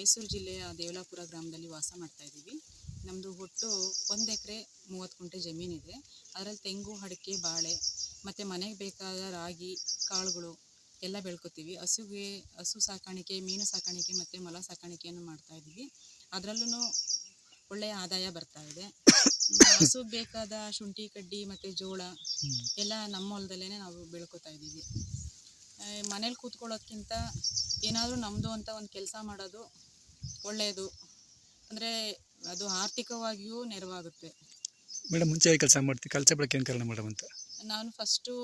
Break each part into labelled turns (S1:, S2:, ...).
S1: ಮೈಸೂರು ಜಿಲ್ಲೆಯ ದೇವಲಾಪುರ ಗ್ರಾಮದಲ್ಲಿ ವಾಸ ಮಾಡ್ತಾ ಇದ್ದೀವಿ. ನಮ್ಮದು ಒಟ್ಟು 1 ಎಕರೆ 30 ಗುಂಟೆ ಜಮೀನಿದೆ. ಅದರಲ್ಲಿ ತೆಂಗು, ಅಡಿಕೆ, ಬಾಳೆ ಮತ್ತು ಮನೆಗೆ ಬೇಕಾದ ರಾಗಿ, ಕಾಳುಗಳು ಎಲ್ಲ ಬೆಳ್ಕೊತೀವಿ. ಹಸು ಸಾಕಾಣಿಕೆ, ಮೀನು ಸಾಕಾಣಿಕೆ ಮತ್ತು ಮೊಲ ಸಾಕಾಣಿಕೆಯನ್ನು ಮಾಡ್ತಾ ಇದ್ದೀವಿ. ಅದರಲ್ಲೂ ಒಳ್ಳೆಯ ಆದಾಯ ಬರ್ತಾ ಇದೆ. ಹಸುಗೆ ಬೇಕಾದ ಶುಂಠಿ, ಕಡ್ಡಿ ಮತ್ತು ಜೋಳ ಎಲ್ಲ ನಮ್ಮ ಹೊಲದಲ್ಲೇ ನಾವು ಬೆಳ್ಕೊತಾ ಇದ್ದೀವಿ. ಮನೇಲಿ ಕೂತ್ಕೊಳ್ಳೋದ್ಕಿಂತ ಏನಾದರೂ ನಮ್ಮದು ಅಂತ ಒಂದು ಕೆಲಸ ಮಾಡೋದು ಒಳ್ಳೆಯದು. ಅಂದರೆ ಅದು ಆರ್ಥಿಕವಾಗಿಯೂ ನೆರವಾಗುತ್ತೆ.
S2: ಮೇಡಮ್, ಮುಂಚೆ ಕೆಲಸ ಮಾಡ್ತೀವಿ, ಕೆಲಸ ಬಿಡೋಕ್ಕೆ ಏನು ಕಾರಣ ಮೇಡಮ್ ಅಂತ?
S1: ನಾನು ಫಸ್ಟು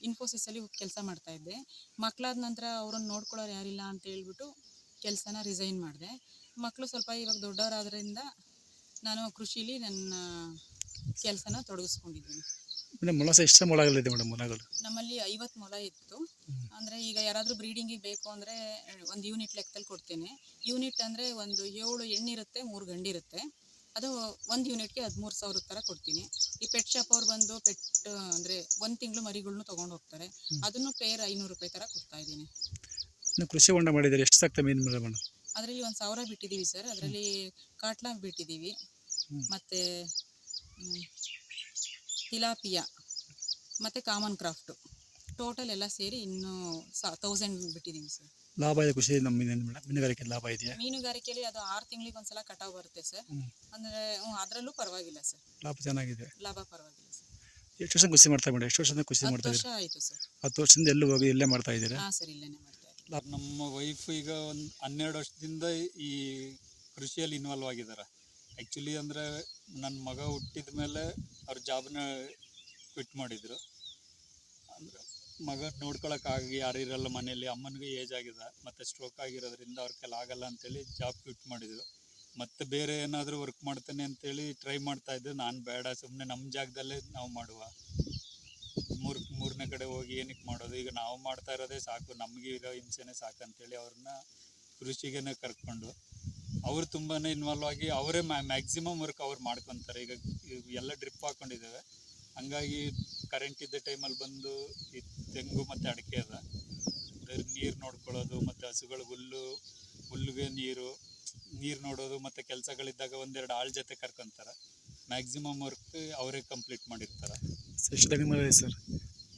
S1: ಇನ್ಫೋಸಿಸಲ್ಲಿ ಕೆಲಸ ಮಾಡ್ತಾಯಿದ್ದೆ. ಮಕ್ಕಳಾದ ನಂತರ ಅವ್ರನ್ನ ನೋಡ್ಕೊಳ್ಳೋರು ಯಾರಿಲ್ಲ ಅಂತ ಹೇಳ್ಬಿಟ್ಟು ಕೆಲಸನ ರಿಸೈನ್ ಮಾಡಿದೆ. ಮಕ್ಕಳು ಸ್ವಲ್ಪ ಇವಾಗ ದೊಡ್ಡವರಾದ್ರಿಂದ ನಾನು ಕೃಷಿಲಿ ನನ್ನ ಕೆಲಸನ ತೊಡಗಿಸ್ಕೊಂಡಿದ್ದೀನಿ.
S2: ಮೇಡಮ್, ಮೊಲ ಎಷ್ಟು ಮೊಲಗಳಿದೆ ಮೇಡಮ್? ಮೊಲಗಳು
S1: ನಮ್ಮಲ್ಲಿ 50 ಮೊಲ ಇತ್ತು. ಅಂದರೆ ಈಗ ಯಾರಾದರೂ ಬ್ರೀಡಿಂಗಿಗೆ ಬೇಕು ಅಂದರೆ ಒಂದು ಯೂನಿಟ್ ಲೆಕ್ಕದಲ್ಲಿ ಕೊಡ್ತೇನೆ. ಯೂನಿಟ್ ಅಂದರೆ ಒಂದು 7 ಹೆಣ್ಣಿರುತ್ತೆ, 3 ಗಂಡಿರುತ್ತೆ. ಅದು ಒಂದು ಯೂನಿಟ್ಗೆ 13,000 ಥರ ಕೊಡ್ತೀನಿ. ಈ ಪೆಟ್ ಶಾಪ್ ಅವ್ರು ಬಂದು ಅಂದರೆ 1 ತಿಂಗಳು ಮರಿಗಳ್ನು ತೊಗೊಂಡು ಹೋಗ್ತಾರೆ. ಅದನ್ನು ಪೇರ್ 500 ರೂಪಾಯಿ ಥರ ಕೊಡ್ತಾಯಿದ್ದೀನಿ.
S2: ನೀವು ಕೃಷಿ ಹೊಂಡ ಮಾಡಿದ್ದೀರಿ, ಎಷ್ಟು ಸಾಕ್ತಾ ಮೀನು ಮೇಡಮ್?
S1: ಅದರಲ್ಲಿ 1,000 ಬಿಟ್ಟಿದ್ದೀವಿ ಸರ್. ಅದರಲ್ಲಿ ಕಾಟ್ಲಾ ಬಿಟ್ಟಿದ್ದೀವಿ ಮತ್ತು ತಿಲಾಪಿಯಾ ಮತ್ತು ಕಾಮನ್ ಕ್ರಾಫ್ಟು ಟೋಟಲ್ ಎಲ್ಲ ಸೇರಿ ಇನ್ನೂ 1000 ಬಿಟ್ಟಿದ್ದೀವಿ ಸರ್.
S2: ಲಾಭ ಇದೆ ಕೃಷಿ ನಮ್ಮ ಮೀನುಗಾರಿಕೆ ಲಾಭ ಇದೆಯಾ?
S1: ಮೀನುಗಾರಿಕೆಯಲ್ಲಿ ಅದು 6 ತಿಂಗಳಿಗೆ ಒಂದ್ಸಲ ಕಟಾವು ಬರುತ್ತೆ ಸರ್. ಅಂದರೆ ಅದರಲ್ಲೂ ಪರವಾಗಿಲ್ಲ ಸರ್,
S2: ಲಾಭ ಚೆನ್ನಾಗಿದೆ.
S1: ಲಾಭ ಪರವಾಗಿಲ್ಲ ಸರ್.
S2: ಎಷ್ಟು ವರ್ಷ ಕೃಷಿ ಮಾಡ್ತಾ ಮೇಡಮ್? ಎಷ್ಟು ವರ್ಷದಿಂದ ಕೃಷಿ
S1: 10
S2: ಮಾಡ್ತಾ
S1: ವರ್ಷ
S2: ಇದ್ದೀರಾ?
S1: ಆಯಿತು ಸರ್.
S2: 10 ವರ್ಷದಿಂದ ಎಲ್ಲೂ ಹೋಗಿ ಇಲ್ಲೇ ಮಾಡ್ತಾ ಇದ್ದೀರಾ?
S1: ಹಾಂ ಸರ್, ಇಲ್ಲೇ ಮಾಡ್ತಾ ಇದ್ದೀವಿ.
S3: ನಮ್ಮ ವೈಫ್ ಈಗ ಒಂದು 12 ವರ್ಷದಿಂದ ಈ ಕೃಷಿಯಲ್ಲಿ ಇನ್ವಾಲ್ವ್ ಆಗಿದ್ದಾರೆ. ಆ್ಯಕ್ಚುಲಿ ಅಂದರೆ ನನ್ನ ಮಗ ಹುಟ್ಟಿದ ಮೇಲೆ ಅವ್ರ ಜಾಬ್ನ ಕ್ವಿಟ್ ಮಾಡಿದರು. ಅಂದರೆ ಮಗ ನೋಡ್ಕೊಳಕ್ಕಾಗಿ ಯಾರು ಇರಲ್ಲ ಮನೇಲಿ, ಅಮ್ಮನಿಗೆ ಏಜ್ ಆಗಿದೆ ಮತ್ತು ಸ್ಟ್ರೋಕ್ ಆಗಿರೋದ್ರಿಂದ ಅವ್ರ ಕೈಲಿ ಆಗಲ್ಲ ಅಂತೇಳಿ ಜಾಬ್ ಕ್ವಿಟ್ ಮಾಡಿದರು. ಮತ್ತು ಬೇರೆ ಏನಾದರೂ ವರ್ಕ್ ಮಾಡ್ತೇನೆ ಅಂತೇಳಿ ಟ್ರೈ ಮಾಡ್ತಾಯಿದ್ದೆ. ನಾನು ಬೇಡ, ಸುಮ್ಮನೆ ನಮ್ಮ ಜಾಗದಲ್ಲೇ ನಾವು ಮಾಡುವ, ಮೂರನೇ ಕಡೆ ಹೋಗಿ ಏನಕ್ಕೆ ಮಾಡೋದು, ಈಗ ನಾವು ಮಾಡ್ತಾ ಇರೋದೇ ಸಾಕು, ನಮಗೆ ಇರೋ ಹಿಂಸೆನೇ ಸಾಕು ಅಂತೇಳಿ ಅವ್ರನ್ನ ಕೃಷಿಗೆ ಕರ್ಕೊಂಡು ಅವರು ತುಂಬಾ ಇನ್ವಾಲ್ವ್ ಆಗಿ ಅವರೇ ಮ್ಯಾಕ್ಸಿಮಮ್ ವರ್ಕ್ ಅವ್ರು ಮಾಡ್ಕೊತಾರೆ. ಈಗ ಎಲ್ಲ ಡ್ರಿಪ್ ಹಾಕ್ಕೊಂಡಿದ್ದೇವೆ, ಹಂಗಾಗಿ ಕರೆಂಟ್ ಇದ್ದ ಟೈಮಲ್ಲಿ ಬಂದು ಈ ತೆಂಗು ಮತ್ತು ಅಡಿಕೆ ಅದ ನೀರು ನೋಡ್ಕೊಳ್ಳೋದು ಮತ್ತು ಹಸುಗಳು ಹುಲ್ಲುಗೆ ನೀರು ನೋಡೋದು ಮತ್ತು ಕೆಲಸಗಳಿದ್ದಾಗ 1-2 ಆಳು ಜೊತೆ ಕರ್ಕೊತಾರೆ. ಮ್ಯಾಕ್ಸಿಮಮ್ ವರ್ಕ್ ಅವರೇ ಕಂಪ್ಲೀಟ್ ಮಾಡಿರ್ತಾರೆ.
S2: ಎಷ್ಟು ತೆಂಗಿನ ಮರ ಇದೆ ಸರ್?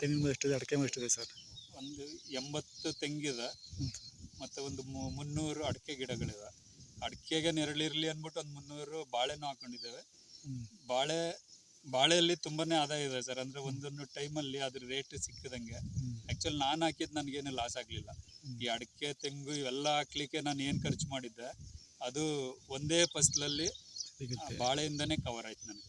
S2: ತೆಂಗಿನ ಮರ ಎಷ್ಟಿದೆ, ಅಡಿಕೆ ಮರ ಎಷ್ಟಿದೆ ಸರ್?
S3: ಒಂದು 80 ತೆಂಗಿದೆ ಮತ್ತು ಒಂದು 300 ಅಡಿಕೆ ಗಿಡಗಳಿವೆ. ಅಡಿಕೆಗೆ ನೆರಳಿರಲಿ ಅಂದ್ಬಿಟ್ಟು ಒಂದು 300 ಬಾಳೆನೂ ಹಾಕೊಂಡಿದ್ದೇವೆ. ಬಾಳೆಯಲ್ಲಿ ತುಂಬಾ ಆದಾಯ ಇದೆ ಸರ್. ಅಂದರೆ ಒಂದೊಂದು ಟೈಮಲ್ಲಿ ಅದ್ರ ರೇಟ್ ಸಿಕ್ಕಿದಂಗೆ. ಆ್ಯಕ್ಚುಲಿ ನಾನು ಹಾಕಿದ್ದು ನನಗೇನು ಲಾಸ್ ಆಗಲಿಲ್ಲ. ಈ ಅಡಿಕೆ, ತೆಂಗು ಇವೆಲ್ಲ ಹಾಕ್ಲಿಕ್ಕೆ ನಾನು ಏನು ಖರ್ಚು ಮಾಡಿದ್ದೆ ಅದು ಒಂದೇ ಫಸ್ಲಲ್ಲಿ ಬಾಳೆಯಿಂದನೇ ಕವರ್ ಆಯ್ತು ನನಗೆ.